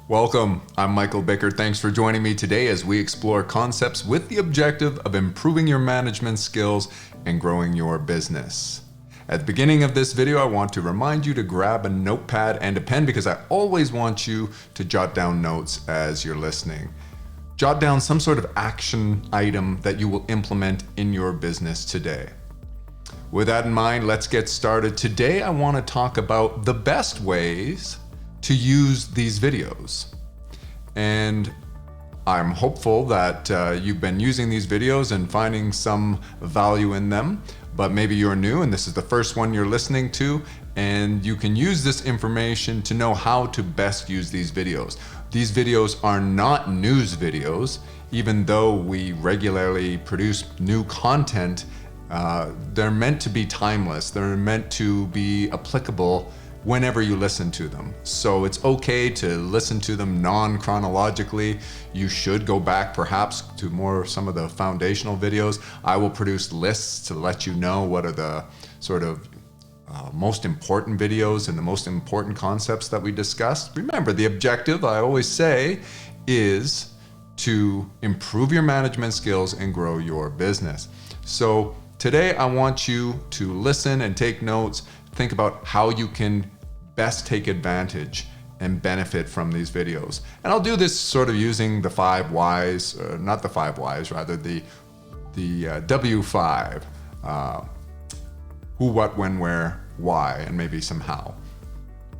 Welcome, I'm Michael Bickert. Thanks for joining me today as we explore concepts with the objective of improving your management skills and growing your business. At the beginning of this video, I want to remind you to grab a notepad and a pen because I always want you to jot down notes as you're listening. Jot down some sort of action item that you will implement in your business today. With that in mind, let's get started. Today, I want to talk about the best ways to use these videos. And I'm hopeful that you've been using these videos and finding some value in them, but maybe you're new and this is the first one you're listening to, and you can use this information to know how to best use these videos. These videos are not news videos, even though we regularly produce new content. They're meant to be timeless. They're meant to be applicable whenever you listen to them. So it's okay to listen to them non-chronologically. You should go back perhaps to some of the foundational videos. I will produce lists to let you know what are the sort of most important videos and the most important concepts that we discussed. Remember, the objective, I always say, is to improve your management skills and grow your business. So today I want you to listen and take notes. Think about how you can best take advantage and benefit from these videos. And I'll do this sort of using the 5 whys, not the 5 whys, rather the W5, who, what, when, where, why, and maybe some how.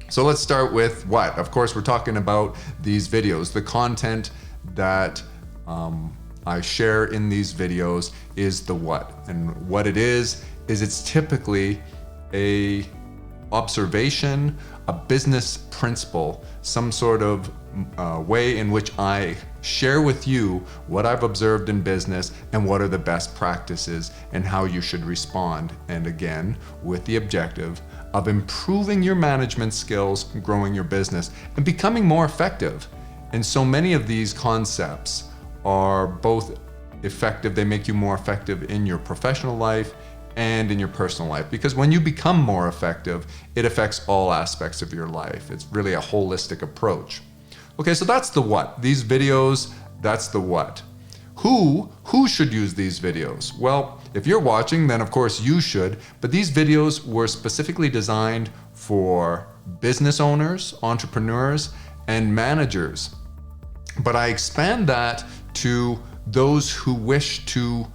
So let's start with what. Of course, we're talking about these videos. The content that I share in these videos is the what. And what it is it's typically a observation, a business principle, some sort of way in which I share with you what I've observed in business and what are the best practices and how you should respond. And again, with the objective of improving your management skills, growing your business, and becoming more effective. And so many of these concepts are both effective, they make you more effective in your professional life and in your personal life, because when you become more effective, it affects all aspects of your life. It's really a holistic approach. Okay, so that's the what. These videos, that's the what. Who should use these videos? Well, if you're watching, then of course you should, but these videos were specifically designed for business owners, entrepreneurs, and managers. But I expand that to those who wish to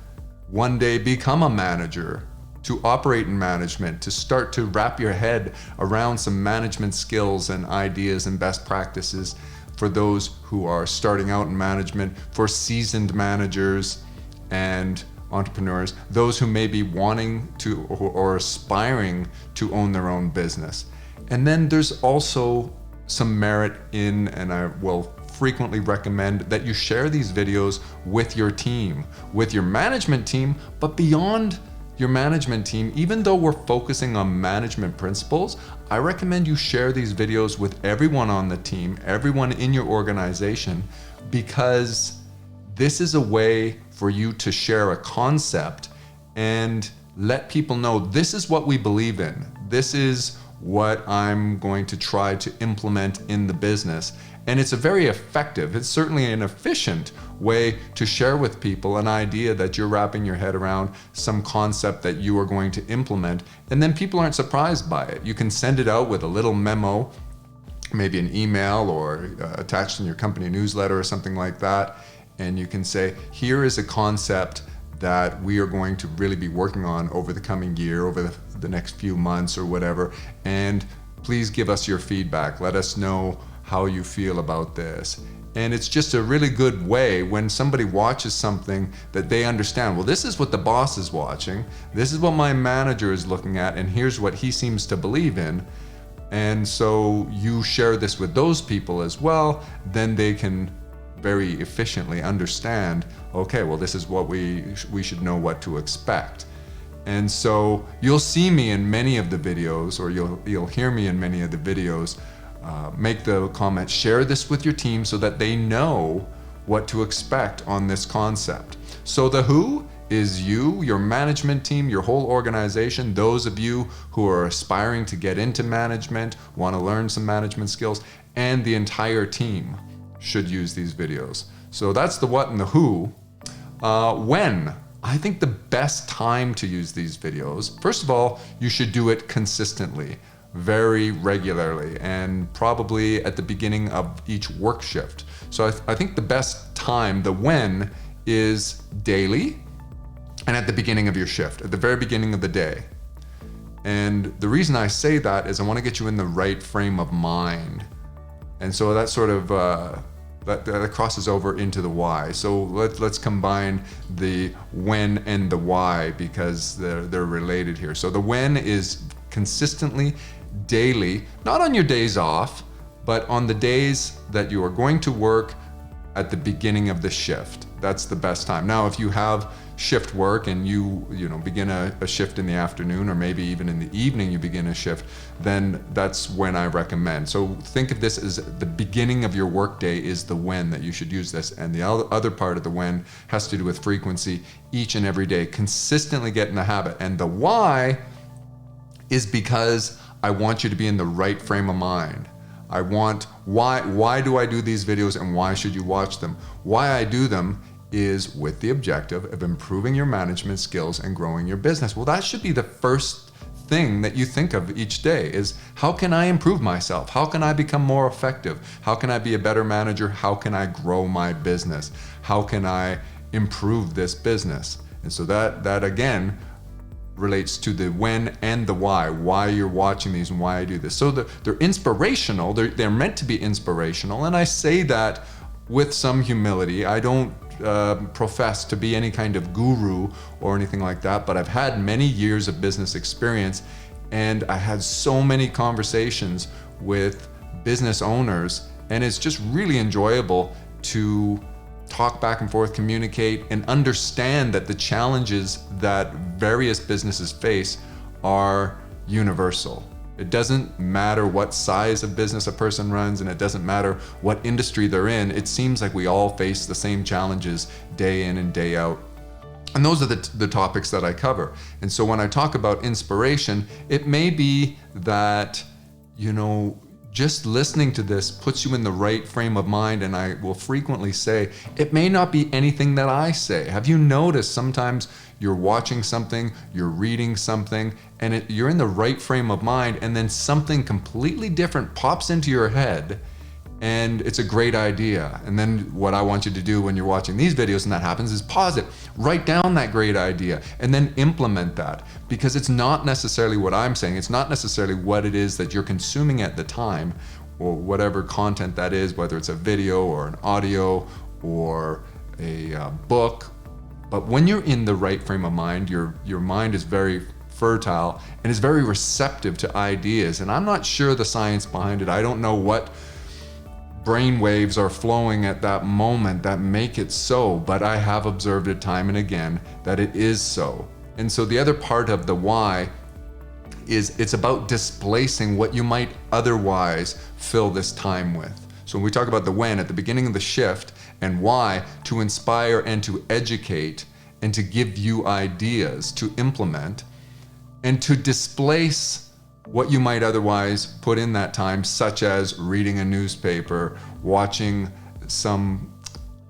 one day become a manager, to operate in management, to start to wrap your head around some management skills and ideas and best practices for those who are starting out in management, for seasoned managers and entrepreneurs, those who may be wanting to or aspiring to own their own business. And then there's also some merit in, and I will frequently recommend that you share these videos with your team, with your management team, but beyond your management team, even though we're focusing on management principles, I recommend you share these videos with everyone on the team, everyone in your organization, because this is a way for you to share a concept and let people know this is what we believe in. This is what I'm going to try to implement in the business. And it's a very effective, it's certainly an efficient way to share with people an idea that you're wrapping your head around, some concept that you are going to implement, and then people aren't surprised by it. You can send it out with a little memo, maybe an email or attached in your company newsletter or something like that, and you can say, here is a concept that we are going to really be working on over the coming year, over the next few months or whatever, and please give us your feedback. Let us know how you feel about this. And it's just a really good way when somebody watches something that they understand, well, this is what the boss is watching, this is what my manager is looking at, and here's what he seems to believe in. And so you share this with those people as well, then they can very efficiently understand, okay, well, this is what we should know what to expect. And so you'll see me in many of the videos, or you'll hear me in many of the videos, make the comment, share this with your team so that they know what to expect on this concept. So the who is you, your management team, your whole organization, those of you who are aspiring to get into management, want to learn some management skills, and the entire team should use these videos. So that's the what and the who. When? I think the best time to use these videos, first of all, you should do it consistently, very regularly, and probably at the beginning of each work shift. So I think the best time, the when, is daily and at the beginning of your shift, at the very beginning of the day. And the reason I say that is I want to get you in the right frame of mind. And so that sort of that crosses over into the why. So let's combine the when and the why, because they're related here. So the when is consistently, daily, not on your days off, but on the days that you are going to work at the beginning of the shift. That's the best time. Now, if you have shift work and you begin a shift in the afternoon, or maybe even in the evening you begin a shift, then that's when I recommend. So think of this as the beginning of your workday is the when that you should use this, and the other part of the when has to do with frequency, each and every day, consistently get in the habit. And the why is because I want you to be in the right frame of mind. Why do I do these videos, and why should you watch them? Why I do them is with the objective of improving your management skills and growing your business. Well, that should be the first thing that you think of each day, is how can I improve myself? How can I become more effective? How can I be a better manager? How can I grow my business? How can I improve this business? And so that again relates to the when and the why you're watching these and why I do this. So they're inspirational, they're meant to be inspirational, and I say that with some humility. I don't profess to be any kind of guru or anything like that, but I've had many years of business experience, and I had so many conversations with business owners, and it's just really enjoyable to talk back and forth, communicate, and understand that the challenges that various businesses face are universal. It doesn't matter what size of business a person runs, and it doesn't matter what industry they're in. It seems like we all face the same challenges day in and day out. And those are the topics that I cover. And so when I talk about inspiration, it may be that, just listening to this puts you in the right frame of mind. And I will frequently say, it may not be anything that I say. Have you noticed sometimes you're watching something, you're reading something, and you're in the right frame of mind, and then something completely different pops into your head, and it's a great idea. And then what I want you to do when you're watching these videos and that happens is pause it, write down that great idea, and then implement that. Because it's not necessarily what I'm saying, it's not necessarily what it is that you're consuming at the time, or whatever content that is, whether it's a video or an audio or a book. But when you're in the right frame of mind, your mind is very fertile and is very receptive to ideas. And I'm not sure the science behind it. I don't know what brain waves are flowing at that moment that make it so, but I have observed it time and again that it is so. And so the other part of the why is it's about displacing what you might otherwise fill this time with. So when we talk about the when at the beginning of the shift, and why, to inspire and to educate and to give you ideas to implement and to displace what you might otherwise put in that time, such as reading a newspaper, watching some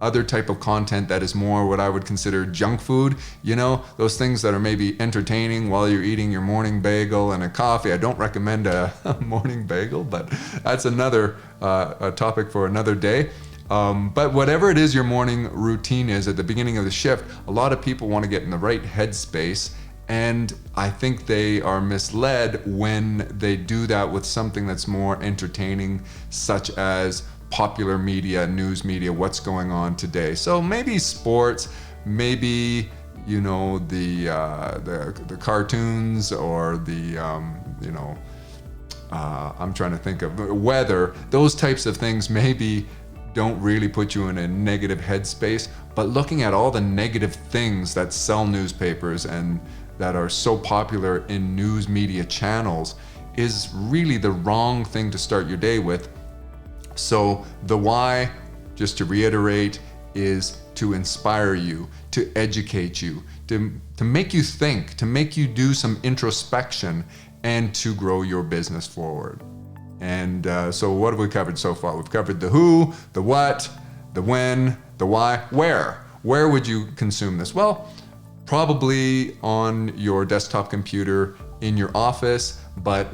other type of content that is more what I would consider junk food, those things that are maybe entertaining while you're eating your morning bagel and a coffee. I don't recommend a morning bagel, but that's another a topic for another day. But whatever it is your morning routine is at the beginning of the shift, a lot of people want to get in the right headspace, and I think they are misled when they do that with something that's more entertaining, such as popular media, news media, what's going on today. So maybe sports, maybe the cartoons, or the I'm trying to think of weather. Those types of things maybe don't really put you in a negative headspace, but looking at all the negative things that sell newspapers and that are so popular in news media channels is really the wrong thing to start your day with. So the why, just to reiterate, is to inspire you, to educate you, to make you think, to make you do some introspection, and to grow your business forward. And so what have we covered so far? We've covered the who, the what, the when, the why, where. Where would you consume this? Well, probably on your desktop computer in your office, but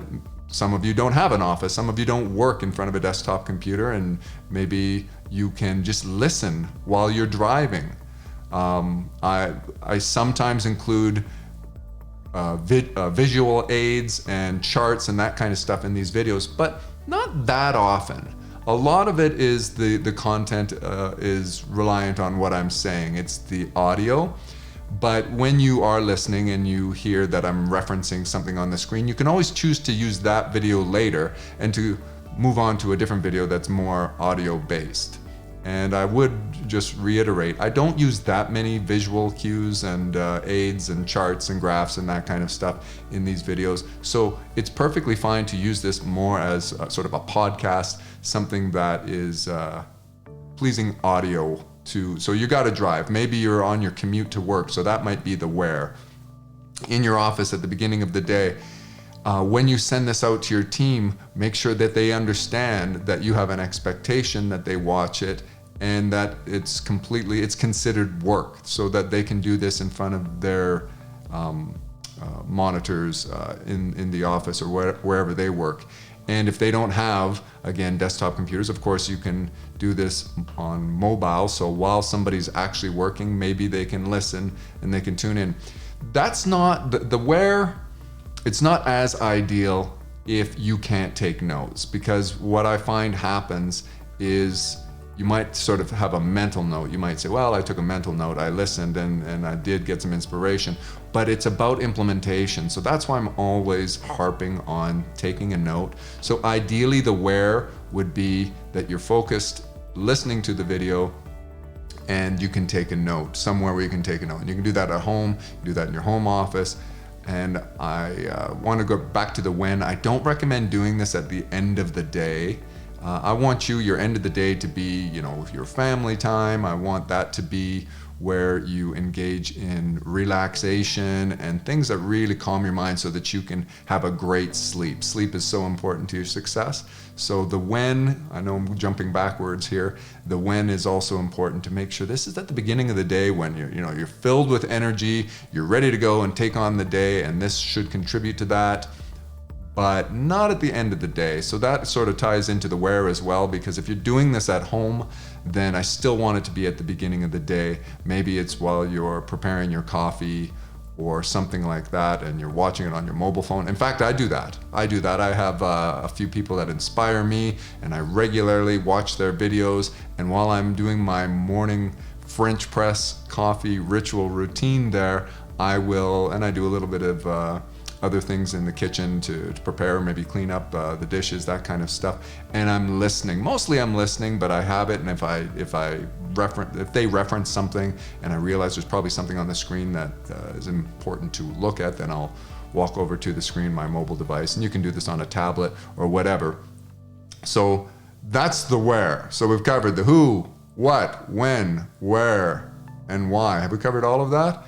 some of you don't have an office. Some of you don't work in front of a desktop computer, and maybe you can just listen while you're driving. I sometimes include visual aids and charts and that kind of stuff in these videos, but not that often. A lot of it is the content is reliant on what I'm saying. It's the audio. But when you are listening and you hear that I'm referencing something on the screen, you can always choose to use that video later and to move on to a different video that's more audio based. And I would just reiterate, I don't use that many visual cues and aids and charts and graphs and that kind of stuff in these videos. So it's perfectly fine to use this more as sort of a podcast, something that is pleasing audio to. So you got to drive. Maybe you're on your commute to work, so that might be the where. In your office at the beginning of the day, when you send this out to your team, make sure that they understand that you have an expectation that they watch it, and that it's considered work, so that they can do this in front of their monitors in the office or wherever they work. And if they don't have, again, desktop computers, of course you can do this on mobile. So while somebody's actually working, maybe they can listen and they can tune in. That's not the where. It's not as ideal if you can't take notes, because what I find happens is you might sort of have a mental note. You might say, well, I took a mental note, I listened, and I did get some inspiration, but it's about implementation. So that's why I'm always harping on taking a note. So ideally the where would be that you're focused, listening to the video, and you can take a note, somewhere where you can take a note. And you can do that at home, do that in your home office. And I want to go back to the when. I don't recommend doing this at the end of the day. I want your end of the day to be, your family time. I want that to be where you engage in relaxation and things that really calm your mind so that you can have a great sleep. Sleep is so important to your success. So the when, I know I'm jumping backwards here, the when is also important to make sure this is at the beginning of the day when you're filled with energy, you're ready to go and take on the day, and this should contribute to that. But not at the end of the day. So that sort of ties into the where as well, because if you're doing this at home, then I still want it to be at the beginning of the day. Maybe it's while you're preparing your coffee or something like that, and you're watching it on your mobile phone. In fact, I do that. I have a few people that inspire me, and I regularly watch their videos. And while I'm doing my morning French press coffee ritual routine there, I do a little bit of other things in the kitchen to prepare, maybe clean up the dishes, that kind of stuff. And I'm listening. Mostly I'm listening, but I have it. And if they reference something and I realize there's probably something on the screen that is important to look at, then I'll walk over to the screen, my mobile device. And you can do this on a tablet or whatever. So that's the where. So we've covered the who, what, when, where, and why. Have we covered all of that?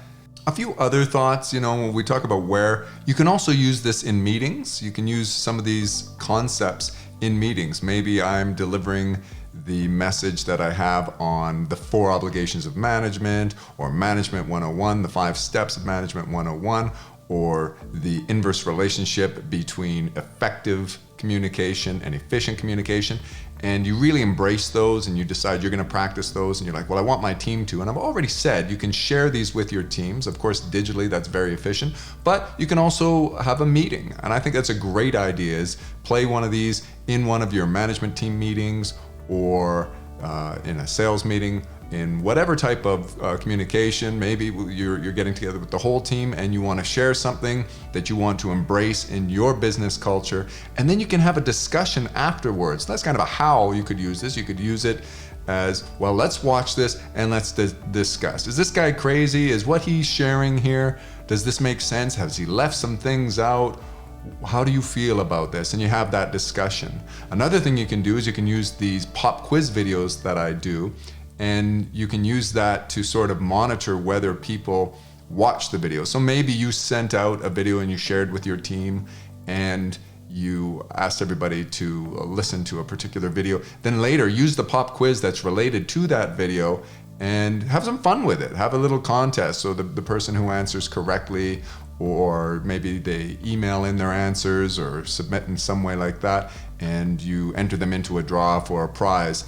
A few other thoughts, when we talk about where, you can also use this in meetings. You can use some of these concepts in meetings. Maybe I'm delivering the message that I have on the 4 obligations of management, or Management 101, the 5 steps of Management 101, or the inverse relationship between effective communication and efficient communication. And you really embrace those, and you decide you're going to practice those, and you're like, well, I want my team to. And I've already said you can share these with your teams. Of course, digitally, that's very efficient, but you can also have a meeting. And I think that's a great idea, is play one of these in one of your management team meetings, or in a sales meeting, in whatever type of communication. Maybe you're getting together with the whole team and you want to share something that you want to embrace in your business culture, and then you can have a discussion afterwards. That's kind of a how you could use this. You could use it as, well, let's watch this and let's discuss. Is this guy crazy? Is what he's sharing here, does this make sense? Has he left some things out? How do you feel about this? And you have that discussion. Another thing you can do is you can use these pop quiz videos that I do, and you can use that to sort of monitor whether people watch the video. So maybe you sent out a video and you shared with your team, and you asked everybody to listen to a particular video. Then later, use the pop quiz that's related to that video and have some fun with it. Have a little contest. So the person who answers correctly, or maybe they email in their answers or submit in some way like that, and you enter them into a draw for a prize.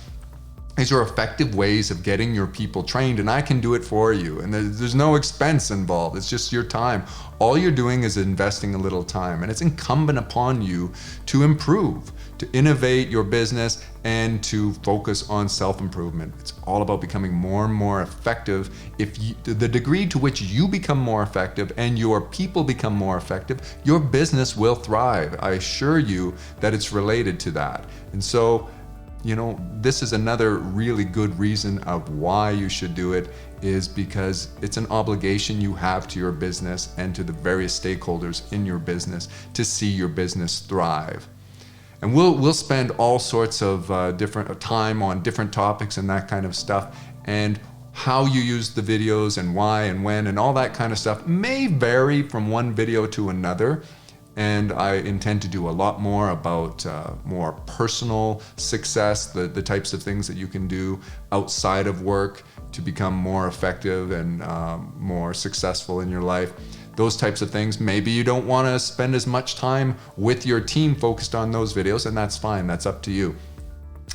These are effective ways of getting your people trained, and I can do it for you. And there's no expense involved. It's just your time. All you're doing is investing a little time, and it's incumbent upon you to improve, to innovate your business, and to focus on self-improvement. It's all about becoming more and more effective. The degree to which you become more effective and your people become more effective, your business will thrive. I assure you that it's related to that. And so, this is another really good reason of why you should do it, is because it's an obligation you have to your business and to the various stakeholders in your business to see your business thrive. And we'll spend all sorts of different time on different topics and that kind of stuff, and how you use the videos and why and when and all that kind of stuff may vary from one video to another. And I intend to do a lot more about more personal success, the types of things that you can do outside of work to become more effective and more successful in your life. Those types of things. Maybe you don't want to spend as much time with your team focused on those videos, and that's fine. That's up to you.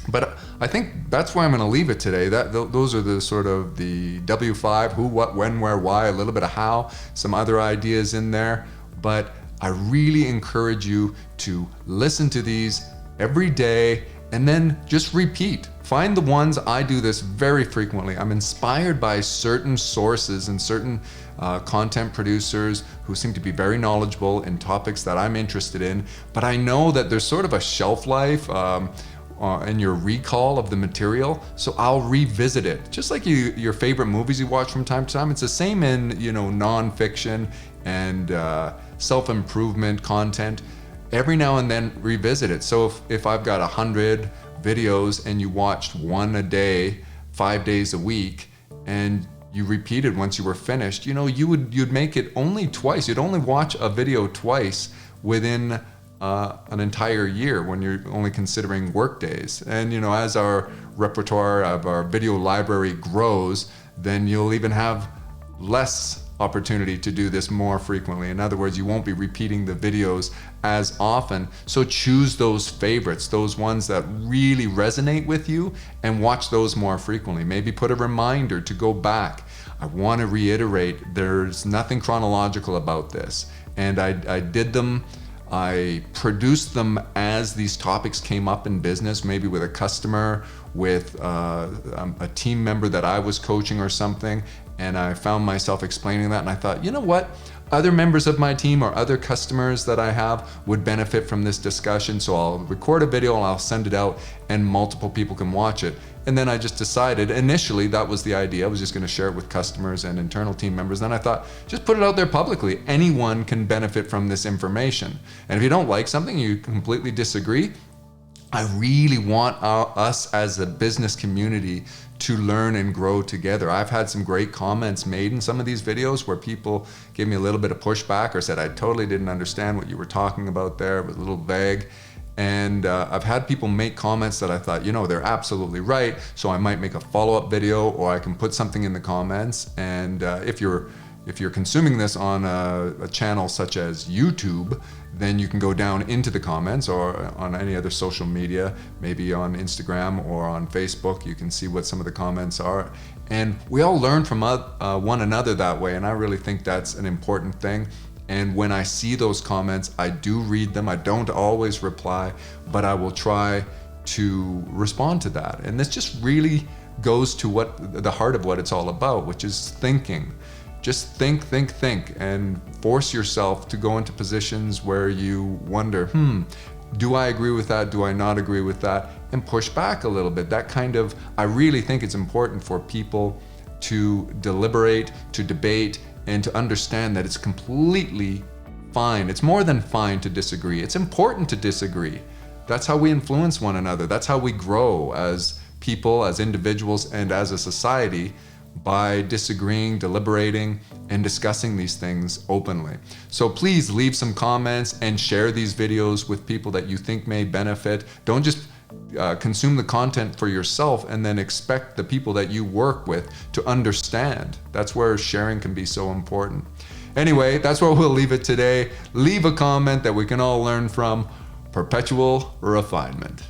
But I think that's where I'm going to leave it today. Those are the sort of the W5, who, what, when, where, why, a little bit of how, some other ideas in there. But I really encourage you to listen to these every day and then just repeat. Find the ones. I do this very frequently. I'm inspired by certain sources and certain content producers who seem to be very knowledgeable in topics that I'm interested in, but I know that there's sort of a shelf life and your recall of the material, so I'll revisit it. Just like your favorite movies you watch from time to time, it's the same in nonfiction and self-improvement content. Every now and then revisit it. So if I've got 100 videos and you watched one a day, 5 days a week, and you repeated once you were finished, you'd make it only twice. You'd only watch a video twice within an entire year when you're only considering work days. And as our repertoire of our video library grows, then you'll even have less opportunity to do this more frequently. In other words, you won't be repeating the videos as often. So choose those favorites, those ones that really resonate with you, and watch those more frequently. Maybe put a reminder to go back. I want to reiterate, there's nothing chronological about this. And I did them, I produced them as these topics came up in business, maybe with a customer, with a team member that I was coaching or something, and I found myself explaining that, and I thought, you know what? Other members of my team or other customers that I have would benefit from this discussion, so I'll record a video and I'll send it out and multiple people can watch it. And then I just decided, initially that was the idea, I was just going to share it with customers and internal team members. Then I thought, just put it out there publicly. Anyone can benefit from this information. And if you don't like something, you completely disagree, I really want us as a business community to learn and grow together. I've had some great comments made in some of these videos where people gave me a little bit of pushback or said, I totally didn't understand what you were talking about there, it was a little vague. And I've had people make comments that I thought, they're absolutely right, so I might make a follow-up video, or I can put something in the comments. And if you're consuming this on a channel such as YouTube, then you can go down into the comments, or on any other social media, maybe on Instagram or on Facebook. You can see what some of the comments are. And we all learn from one another that way, and I really think that's an important thing. And when I see those comments, I do read them. I don't always reply, but I will try to respond to that. And this just really goes to the heart of what it's all about, which is thinking. Just think, and force yourself to go into positions where you wonder, do I agree with that? Do I not agree with that? And push back a little bit. I really think it's important for people to deliberate, to debate, and to understand that it's completely fine. It's more than fine to disagree. It's important to disagree. That's how we influence one another. That's how we grow as people, as individuals, and as a society. by disagreeing, deliberating, and discussing these things openly. So please leave some comments and share these videos with people that you think may benefit. Don't just consume the content for yourself and then expect the people that you work with to understand. That's where sharing can be so important. Anyway, that's where we'll leave it today. Leave a comment that we can all learn from. Perpetual refinement.